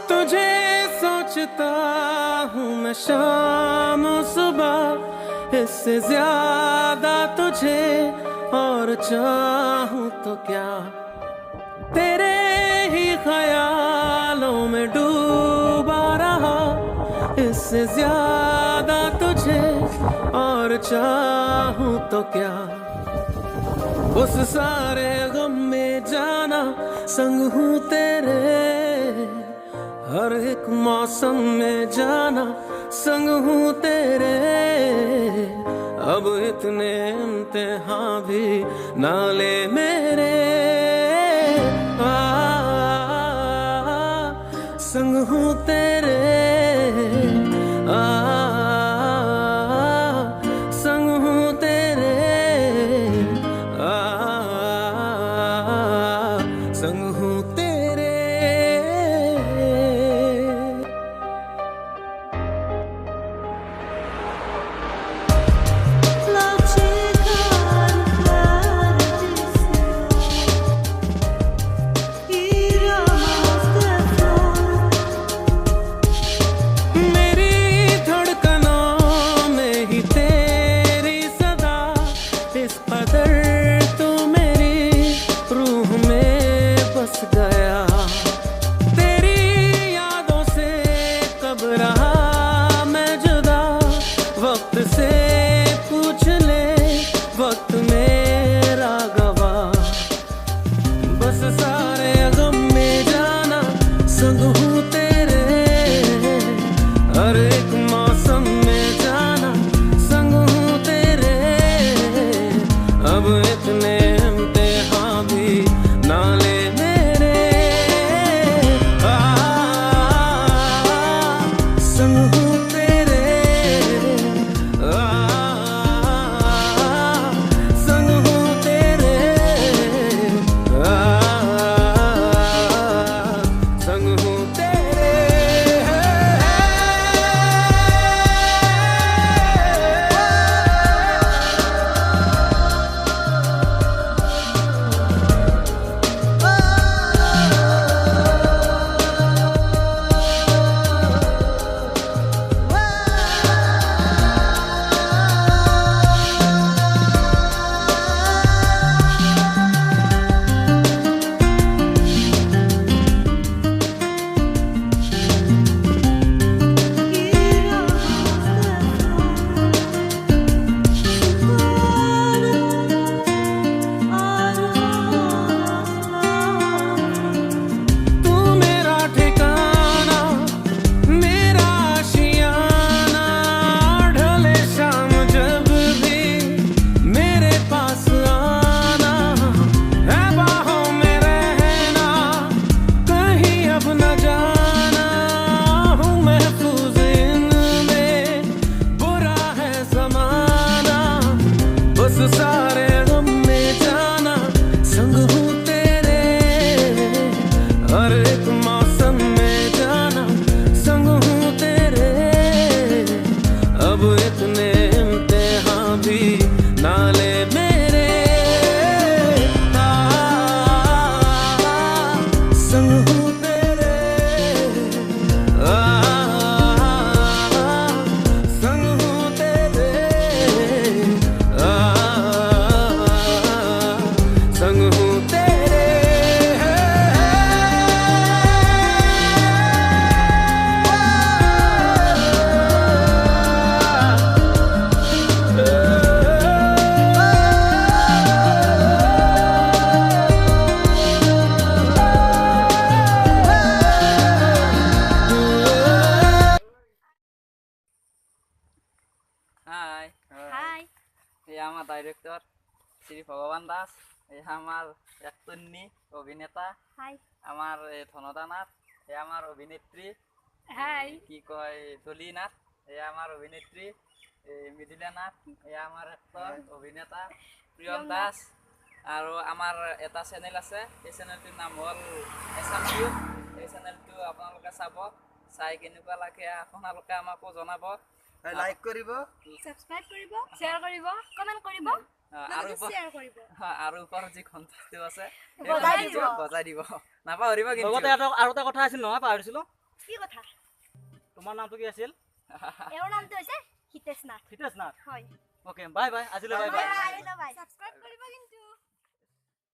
तुझे सोचता हूँ मैं शाम सुबह, इससे ज्यादा तुझे और चाहूँ तो क्या। तेरे ही ख्यालों में डूबा रहा, इससे ज्यादा तुझे और चाहूँ तो क्या। उस सारे गम में जाना संग हूँ तेरे, हर एक मौसम में जाना संग हूँ तेरे। अब इतने इम्तिहान भी ना ले मेरे, संग हूँ तेरे, संग हूँ तेरे, संग हूँ तेरे। হাই হাই এই আমার ডাইরেক্টর শ্রী ভগবান দাস, এই আমার একতন্নি অভিনেতা, হাই আমার ধনদা নাথ, এই আমার অভিনেত্রী, হাই কি কয় জলি নাথ, এই আমার অভিনেত্রী, এই মৃদুলা নাথ, এই আমার এক্টর অভিনেতা প্রিয়ম দাস। আৰু আমাৰ এটা চেনেল আছে, এই চেনেলটোৰ নাম হ'ল এছাম ভিউ। এই চেনেলটো আপোনালোকে চাব, চাই কেনেকুৱা লাগে আপোনালোকে আমাকো জনাব, লাইক কৰিব, সাবস্ক্রাইব কৰিব, শেয়ার কৰিব, কমেন্ট কৰিব। আৰু লগতে শ্বেয়াৰ কৰিব আৰু ওপৰত যি ঘণ্টাটো আছে সেই বজাই ঘণ্টাটো দিব। বজাই দিব নাপাহৰিব কিন্তু লগতে আৰু এটা কথা আছিল নহয় পাহৰিছিলো কি কথা তোমাৰ নামটো কি আছিল এওঁৰ নামটো হৈছে হিতেশ নাথ হিতেশ নাথ হয় অ'কে বাই বাই আজিলৈ বাই বাই বাই সাবস্ক্ৰাইব কৰিব কিন্তু